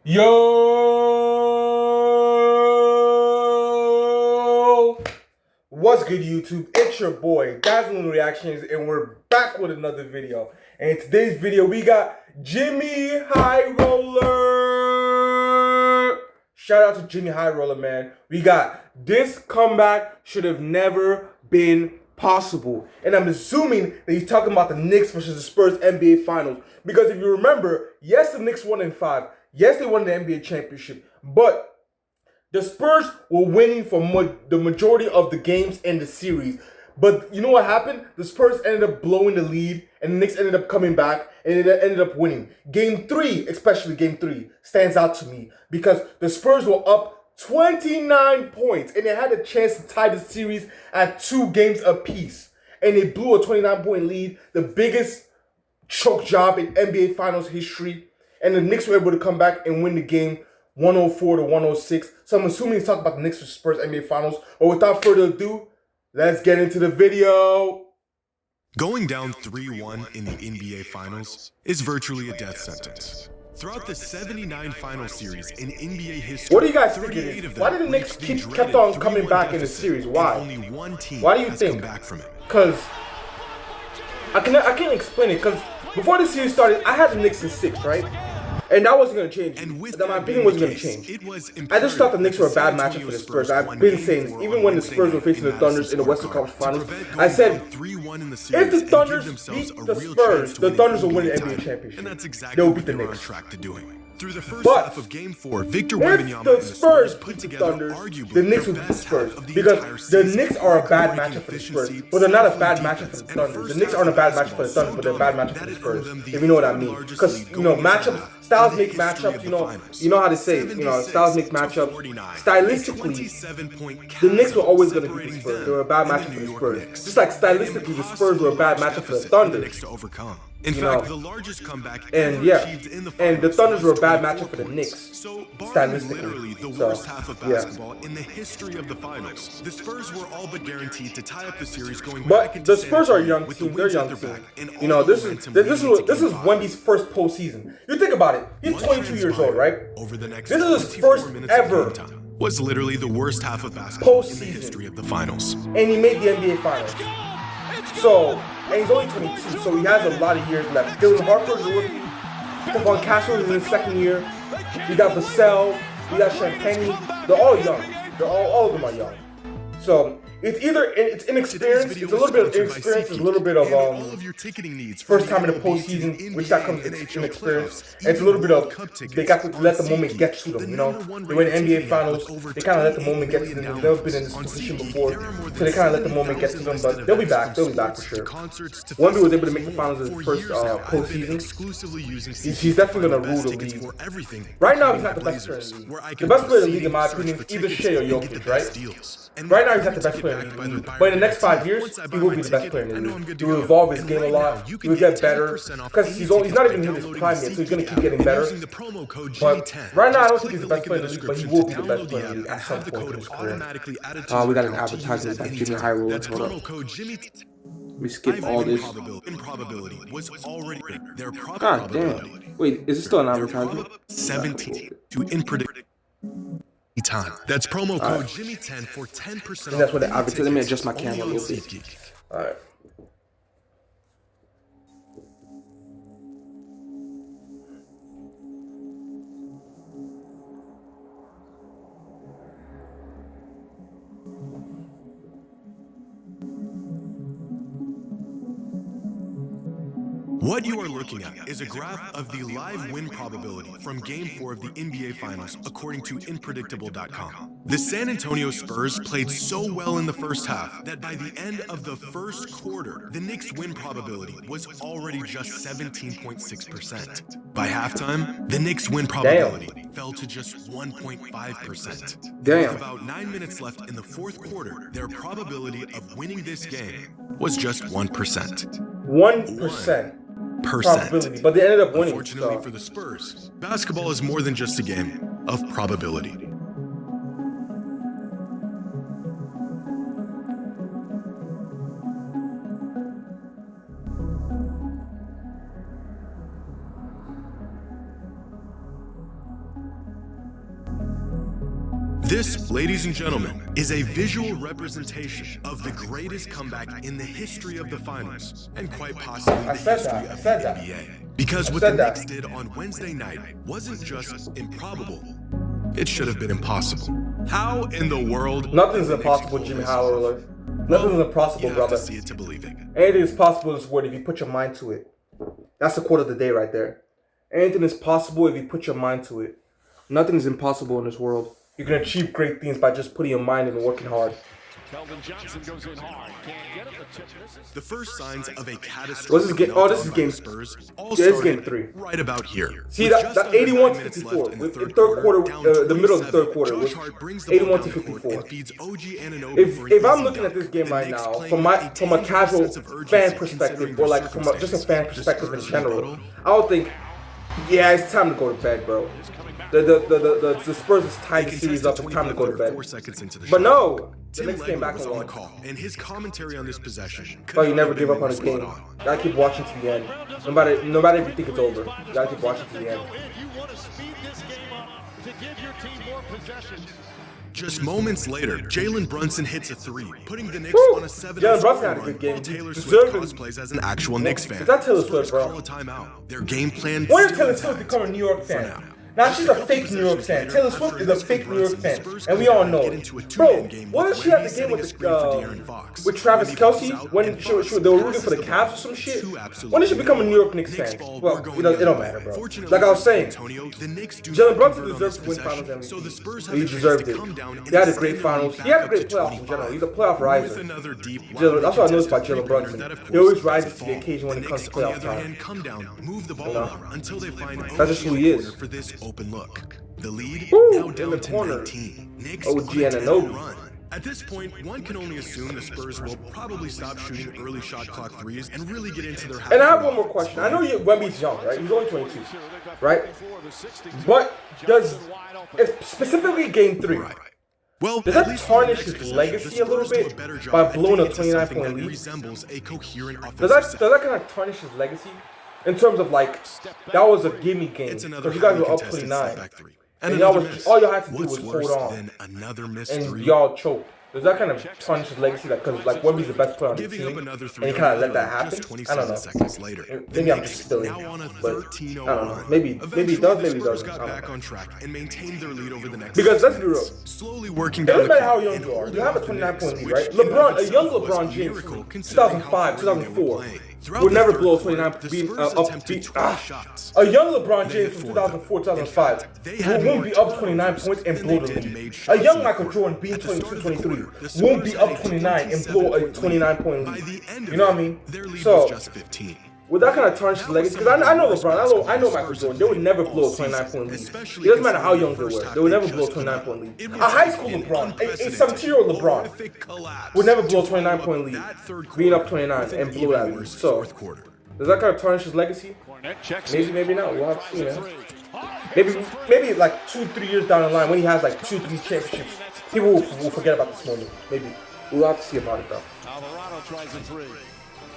Yo! What's good, YouTube? It's your boy, Dazzling Reactions, and we're back with another video. And in today's video, we got Jimmy High Roller. Shout out to Jimmy High Roller, man. We got this comeback should have never been possible. And I'm assuming that he's talking about the Knicks versus the Spurs NBA Finals. Because if you remember, yes, the Knicks won in 5. Yes, they won the NBA championship, but the Spurs were winning for the majority of the games in the series. But you know what happened? The Spurs ended up blowing the lead, and the Knicks ended up coming back, and it ended up winning. Game 3, especially Game 3, stands out to me because the Spurs were up 29 points, and they had a chance to tie the series at 2 games apiece. And they blew a 29-point lead, the biggest choke job in NBA Finals history. And the Knicks were able to come back and win the game 104 to 106. So I'm assuming he's talking about the Knicks versus Spurs NBA Finals. But without further ado, let's get into the video. Going down 3-1 in the NBA Finals is virtually a death sentence. Throughout the 79 final series in NBA history, what do you guys think it is? Why did the Knicks kept on coming back in the series? Why? Why do you think? Because I can't explain it. Because before the series started, I had the Knicks in 6, right? And that wasn't going to change. My opinion wasn't going to change. I just thought the Knicks were a bad matchup for the Spurs. I've been saying this. Even when the Spurs were facing the Thunders in the Western Conference Finals, I said, if the Thunders beat the Spurs, the Thunders will win the NBA championship. They'll beat the Knicks. Through the first half of Game 4, Victor if the Spurs beat the Thunders, the Knicks will beat the Spurs. Because the Knicks are a bad matchup for the Spurs, but they're not a bad matchup for the Thunder. The Knicks aren't a bad matchup for the Thunder, but they're a bad matchup for the Spurs, if you know what I mean. Because, you know, matchups, styles make matchups, you know how to say it, styles make matchups. Stylistically, the Knicks were always going to beat the Spurs. They were a bad matchup for the Spurs. Just like stylistically, the Spurs were a bad matchup for the Thunder. In fact, the largest comeback and the Thunders were a bad matchup for the Knicks, stylistically. The worst half of basketball in the history of the finals. The Spurs were all but guaranteed to tie up the series going back into the Spurs are a young team. They're a young team. You know, this is Wemby's first postseason. You think about it. He's 22 years old, right? This is his first ever. Was literally the worst half of basketball in the history of the finals. And he made the NBA Finals. So, and he's only 22, so he has a lot of years left. Dylan Harper's a rookie. Stephon Castle is in his second year. We got Vassell. We got Champagne. They're all young. All of them are young. So it's inexperience. It's a little bit of inexperience. It's a little bit of first time in the postseason, which that comes with inexperience. And it's a little bit of they got to let the moment get to them. You know, they were in the NBA Finals. They kind of let the moment get to them. They've never been in this position before, so they kind of let the moment get to them. But they'll be back. They'll be back for sure. Wemby was able to make the finals in his first postseason. He's definitely gonna rule the league. Right now, he's not the best player in the league. The best player in the league, in my opinion, is either Shea or Jokic, right? Right now, he's not the best player in the league. But in the next 5 years, he will be the best player in the league. He will evolve his game a lot. He will get better. Because he's not even in his prime yet, so he's going to keep getting better. But right now, I don't think he's the best player in the league, but he will be the best player in the league at some point in his career. We got an advertisement by Jimmy High Roller. Hold up. We skip all this. God damn. Wait, is it still an advertisement? 17 to unpredictable time. That's promo code Jimmy10 for 10%. And that's what the advertisement. Let me adjust my camera a little bit. Alright. What you are looking at is a graph of the live win probability from Game 4 of the NBA Finals, according to Unpredictable.com. The San Antonio Spurs played so well in the first half that by the end of the first quarter, the Knicks' win probability was already just 17.6%. By halftime, the Knicks' win probability fell to just 1.5%. With about 9 minutes left in the fourth quarter, their probability of winning this game was just 1%. 1%. Probability, but they ended up winning. Unfortunately for the Spurs, basketball is more than just a game of probability. This, ladies and gentlemen, is a visual representation of the greatest comeback in the history of the finals, and quite possibly the history of the NBA. Because what the Knicks did on Wednesday night wasn't just improbable, it should have been impossible. How in the world? Nothing's impossible, JIMMYHIGHROLLER. Nothing's impossible, you brother. have to see it to believe it. Anything is possible in this world if you put your mind to it. That's the quote of the day right there. Anything is possible if you put your mind to it. Nothing is impossible in this world. You can achieve great things by just putting your mind and working hard. The first signs of a catastrophic. What's this game? Oh, this is game. Spurs Yeah, this is game 3. right about here. See that 81-54 with the third quarter, the middle of the third quarter, with 81-54. If I'm looking at this game right now from a casual fan perspective, or like from just a fan perspective in general, I would think, yeah, it's time to go to bed, bro. The Spurs is tied the series up. It's time to go to bed. But no, the Knicks came back and won. And his commentary on this possession. But you never give up on a game. You gotta keep watching to the end. No matter if you think it's over, you gotta keep watching to the end. Just moments later, Jalen Brunson hits a 3, putting the Knicks on a 7. Jalen Brunson had a good game. Taylor Swift cosplays as an actual Knicks fan. Is that Taylor Swift, bro? Call a timeout. Their game plan. When did Taylor Swift become a New York fan? Now she's a fake New York fan. Taylor Swift is a fake New York fan, and we all know it. Bro, what did she have the game with Travis Kelce when they were rooting for the Cavs or some shit? When did she become a New York Knicks fan? Well, it don't matter, bro. Like I was saying, Jalen Brunson deserves to win Finals MVP. He deserved it. He had a great Finals. He had a great playoffs in general. He's a playoff riser. That's what I noticed about Jalen Brunson. He always rises to the occasion when it comes to playoff time. That's just who he is. Open look. The lead now down to corner. 19. Knicks OG Anunoby. run. At this point, one can only assume the Spurs will probably stop shooting early shot clock threes and really get into their half. And I have one more question. I know Wemby's young, right? He's only 22, right? But does specifically game 3? Right. Well, does that tarnish his legacy a little bit by blowing a 29-point lead? Resembles a coherent Does that kind of tarnish his legacy? In terms of like, that was a gimme game because you guys were up 29, and all y'all had to do was hold on, and y'all choked. Does that kind of tarnish his legacy? Like, because like Wemby's the best player on the team, and he kind of let that happen. I don't know. Maybe I'm just spilling, but I don't know. Maybe it does, maybe it doesn't. Because let's be real. It doesn't matter how young you are. You have a 29-point lead, right? A young LeBron James, 2005, 2004. Would never blow 29 A young LeBron James from 2004, 2005 won't be up 29 points and blow the lead. A young Michael Jordan being 22, 23 won't be up 29 and blow a 29-point lead. You know what I mean? So, would that kind of tarnish his legacy? Because I know LeBron, I know Michael Jordan. They would never blow a 29-point lead. It doesn't matter how young they were. They would never blow a 29-point lead. A high school LeBron, a 17-year-old LeBron would never blow a 29-point lead, being up 29 and blow that lead. So, does that kind of tarnish his legacy? Maybe, maybe not. We'll have to see, man. Maybe like 2-3 years down the line, when he has like 2-3 championships, people will forget about this moment. Maybe. We'll have to see about it, though.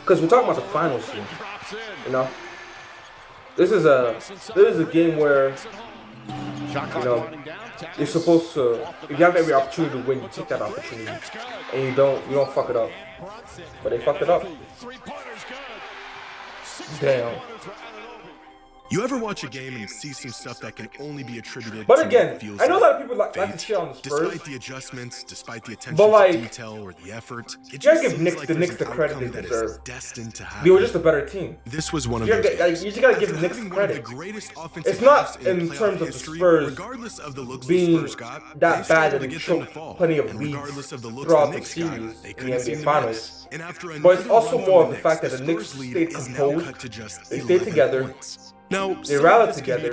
Because we're talking about the finals here, you know. This is a game where, you know, you're supposed to. If you have every opportunity to win, you take that opportunity, and you don't fuck it up. But they fucked it up. Damn. You ever watch a game and see some stuff that can only be attributed but to again, feels I know a lot of people like like to shit on the Spurs. Despite the adjustments, despite the attention like, to detail or the effort, it you just gotta give seems like the Knicks the there's an credit outcome they that deserve. is destined to happen. They were just a better team. This was one of You those games. just gotta give the Knicks credit. It's not in terms of the Spurs regardless of the looks being the Spurs got, that bad that they they struggled to get them to choked fall. plenty of And leads regardless of the looks throughout the the Knicks got, series they in the couldn't seem NBA to Finals. And after But it's another also run more from of the fact that Knicks, the Knicks Spurs stayed lead is now composed. cut to just They stayed 11 together. points. Now, They rallied together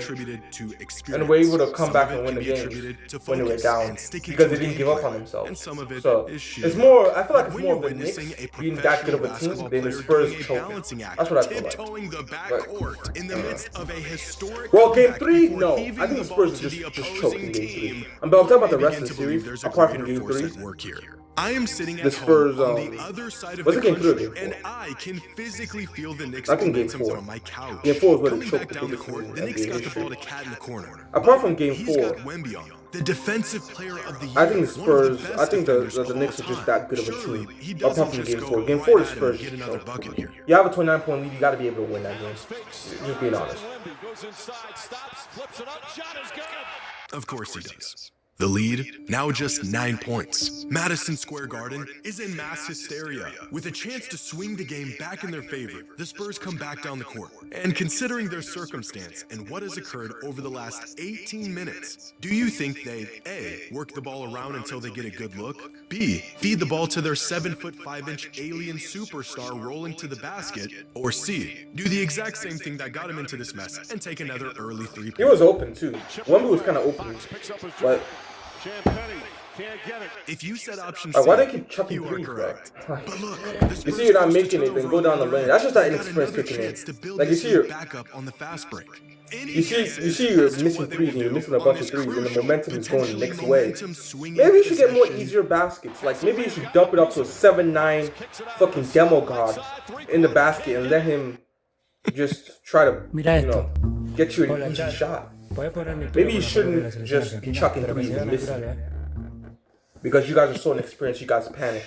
and were able to come back and win the game when they were down because they didn't give up on themselves. So it's more. I feel like it's more of the Knicks being that good of a team than the Spurs choking. That's what I feel like. Well, game 3, no. I think the Spurs just choked in game 3. But I'm talking about the rest of the series apart from game 3. I am sitting at the Spurs, home on the other side of was the it game 3 or country, game 4? and I can physically feel the Knicks I think game momentum 4. on my couch. Game 4 is where they Coming choked back down the biggest court, team the in Knicks NBA got the history. ball to Cat in the corner. Apart from game He's 4, got Wemby on him. the defensive player of the year. I think the Spurs, I think the Knicks are just that good of a team. Apart from Game 4. Game 4, the Spurs just show. You have a 29-point lead, you got to be able to win that game. Just being honest. Of course he does. The lead, now just 9 points. Madison Square Garden is in mass hysteria. With a chance to swing the game back in their favor, the Spurs come back down the court. And considering their circumstance and what has occurred over the last 18 minutes, do you think they, A, work the ball around until they get a good look? B, feed the ball to their 7'5" alien superstar rolling to the basket? Or C, do the exact same thing that got him into this mess and take another early three-point? He was open too. Wemby was kind of open, but if you said option why C, they keep chucking threes, bro? But look, You see you're not making it, then go down the lane. That's just that inexperience kicking in. Like you see you're back up on the fast break. You see you're missing threes and you're missing a bunch of threes and the momentum is going the next way. Maybe you should get more easier baskets. Like maybe you should dump it up to a 7'9" fucking demo god in the basket and let him just try to, you know, get you an easy shot. Maybe you shouldn't just be chucking threes and missing. Because you guys are so inexperienced, you guys panic.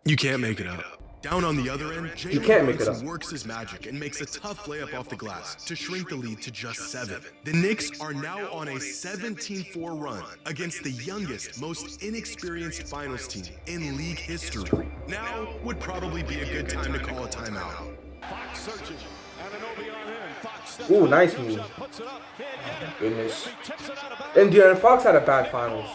You can't make it up. Down on the other end, You can't make it up. works his magic and makes a tough layup off the glass to shrink the lead to just 7. The Knicks are now on a 17-4 run against the youngest, most inexperienced finals team in league history. Now would probably be a good time to call a timeout. Ooh, nice move. Goodness. And De'Aaron Fox had a bad finals.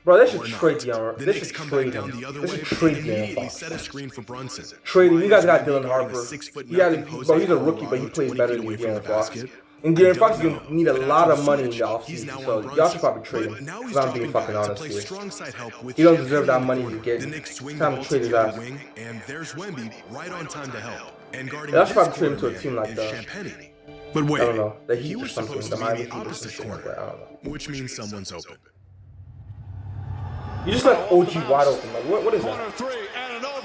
Bro, they should trade De'Aaron. They should trade him. They should trade De'Aaron Fox. Set a screen for Brunson. Trade him. You guys got Dylan Harper. Bro, he's a rookie, but he plays better than De'Aaron Fox. And De'Aaron Fox is going to need a lot of money in the offseason, so y'all should probably trade him. Because I'm being fucking honest here. He don't deserve that money to get. It's time to trade his ass. And there's Wemby right on time to help. And guarding Y'all should probably trade him to a team like that. But wait, I don't know. The Heat he or was something. supposed The to be Miami in the Heat or opposite something like corner, that. I don't know. which means someone's open. You just left OG wide open. Like, what is that?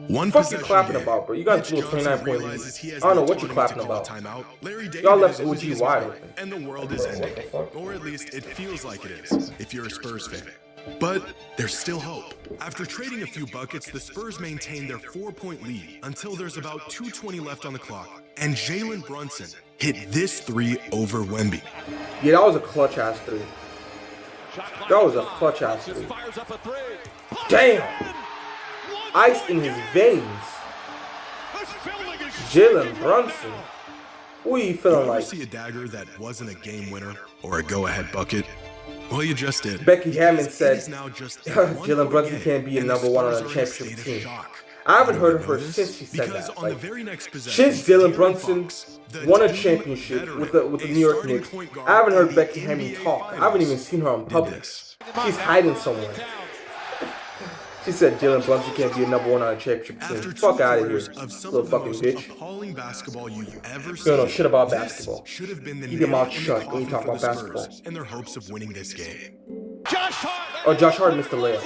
One What the fuck you possession clapping game. about, bro? You guys blew a Johnson 29-point lead. realizes he has I don't know no what you're authority clapping to call a about. timeout. Larry David Y'all left is losing OG his wide mind, open. and the world is What the ending. fuck? Or at least it feels like it is, if you're a Spurs fan. But there's still hope. After trading a few buckets, the Spurs maintain their 4-point lead until there's about 2:20 left on the clock. And Jalen Brunson hit this three over Wemby. Yeah, that was a clutch-ass three. That was a clutch-ass three. Damn! Ice in his veins. Jalen Brunson. Who are you feeling You ever like? see a dagger that wasn't a game winner or a go-ahead bucket? Well, you just did. Becky Hammond said, It is now just a Jalen Brunson one-point can't be a game, number and one the on a Spurs are in a championship state of team. shock. I haven't heard of her Notice? since she said Because that. on the Like, very next possession, since Jalen De'Aaron Brunson Fox, the won a team championship veteran, with the a New York starting Knicks, point guard I haven't heard in Becky the Hammond NBA talk. I haven't even seen her in did public. this. She's hiding somewhere. She said Jalen Brunson can't be a number one on a championship team. After Fuck out of here, quarters of some little of the fucking most bitch. appalling basketball you've ever You seen. don't know shit about This basketball. should have been the Keep your nail mouth in the shut when you coffin talk for about the Spurs basketball. and their hopes of winning this game. Oh, Josh Hart missed the layup.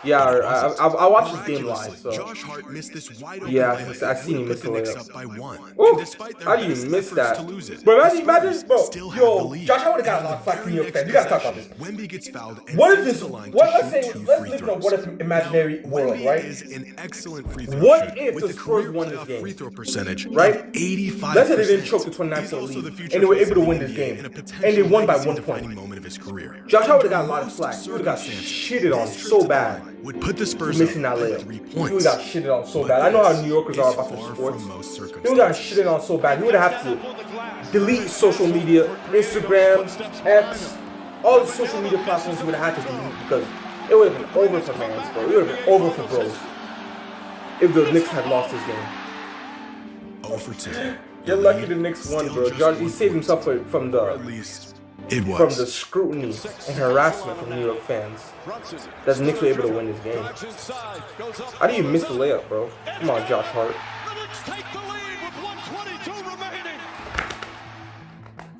Yeah, I watched this game live, so. Josh Hart missed this wide open Yeah, layup I seen him that miss the put the Knicks layup. up by 1. Ooh, And despite their how do you best miss efforts that? to lose it, Bro, the imagine, Spurs bro, still have the yo, lead. Josh Hart would have got a And lot of flack on from the New York fans. very You gotta talk about next this. possession, Wemby gets fouled and What if sends this? the line What? to Let's shoot say, two let's free live in a throws. what if imaginary Now, world, Wemby right? is an excellent free throw What shooter if with the a Spurs career won this playoff game? free throw percentage Right? of 85%. Let's say they didn't choke the 29 He's point also lead, the and future they were face able to of win the this NBA game, in a and they potential won by 1 legacy-defining point. moment of his career. Josh Hart would have got a Under lot of most flack. He would have got circumstances, shitted on this trip so to the bad line would put the for Spurs missing up that by layup. 3 He would points. have got shitted on so But bad. I know how this New Yorkers is are about their far sports. from most He would have got circumstances. shitted on so bad. He would have had to delete social media, Instagram, X, all the social media platforms he would have had to delete because it would have been over for fans, bro. It would have been over for bros if the Knicks had lost this game. 0 for 2. You're lucky the Knicks won, bro. John, he saved himself from At the least it was. scrutiny and harassment from New York fans. That the Knicks were able to win this game. How do you miss the layup, bro? Come on, Josh Hart.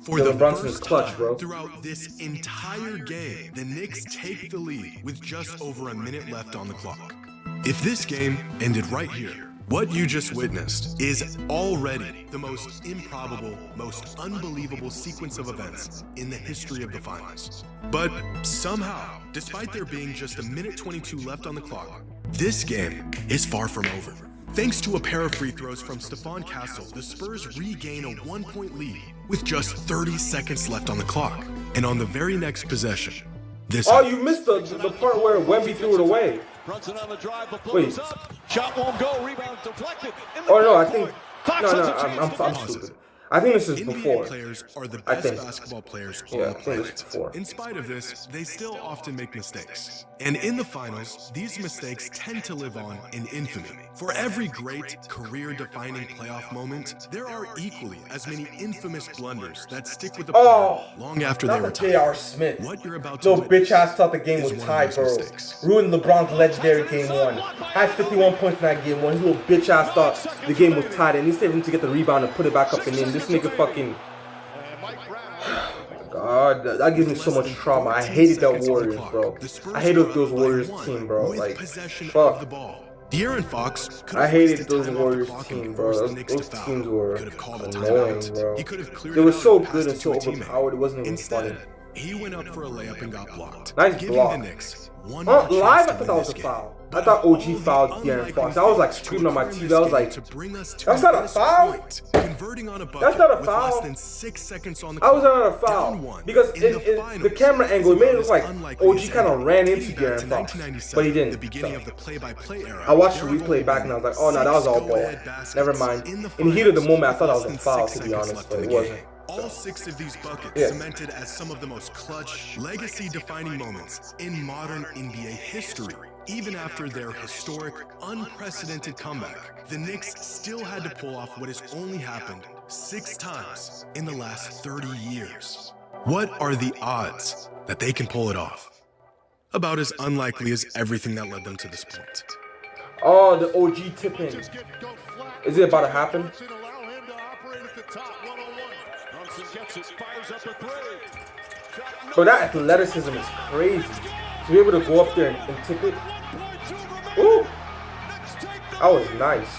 For Dylan the Brunson's first clutch, time bro. throughout this entire game, the Knicks take the lead with just over a minute left on the clock. If this game ended right here, What you just witnessed is already the most improbable, most unbelievable sequence of events in the history of the finals. But somehow, despite there being just a minute 22 left on the clock, this game is far from over. Thanks to a pair of free throws from Stephon Castle, the Spurs regain a 1-point lead with just 30 seconds left on the clock. And on the very next possession, this... Oh, you missed the part where Wemby threw it away. Wait. Shot won't go. Rebound deflected. Oh no, I think I'm stupid. I think this is before. NBA players are the best basketball players on the planet. In spite of this, they still often make mistakes. And in the finals, these mistakes tend to live on in infamy. For every great, career-defining playoff moment, there are equally as many infamous blunders that stick with the player long after they retire. J.R. Smith. What you're about to little bitch ass thought the game was tied, bro. Ruined LeBron's legendary game 1. Had 51 points in that game 1. His little bitch ass thought the game was tied, and he saved him to get the rebound and put it back up and in. This nigga fucking... God, that gives me so much trauma. I hated that Warriors, bro. I hated those Warriors team, bro. Like, fuck. De'Aaron Fox I hated those Warriors team, bro. Those teams were annoying, bro. They were so good and so overpowered, it wasn't even funny. He went up for a layup and got blocked. Nice block. Live, I thought that was a foul. I thought OG fouled De'Aaron Fox. I was like screaming on my TV. I was like, that's not a foul? That's not a foul? I was not a foul. Because in the camera angle, it made it look like OG kind of ran into De'Aaron Fox. But he didn't. So. I watched the replay back and I was like, oh no, that was all ball. Never mind. In the heat of the moment, I thought that was a foul, to be honest, but it wasn't. All 6 of these buckets cemented as some of the most clutch, legacy-defining moments in modern NBA history. Even after their historic, unprecedented comeback, the Knicks still had to pull off what has only happened 6 times in the last 30 years. What are the odds that they can pull it off? About as unlikely as everything that led them to this point. Oh, the OG tip-in. Is it about to happen? But that athleticism is crazy. To be able to go up there and tip it. Ooh! That was nice.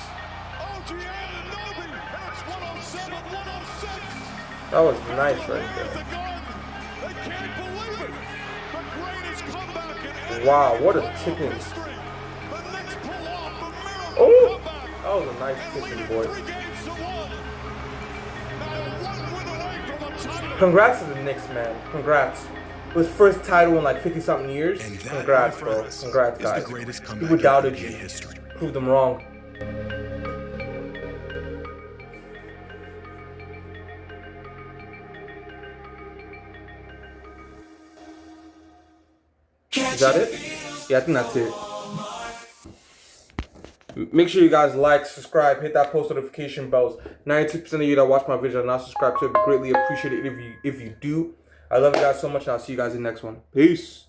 That was nice right there. Wow, what a tip-in. Oh! That was a nice tip-in, boy. Congrats to the Knicks, man. Congrats. His first title in like 50-something years. Congrats, bro. Congrats, guys. People doubted you. Proved them wrong. Is that it? Yeah, I think that's it. Make sure you guys like, subscribe, hit that post notification bells. 92% of you that watch my videos are not subscribed to it. Greatly appreciate it if you do. I love you guys so much, and I'll see you guys in the next one. Peace.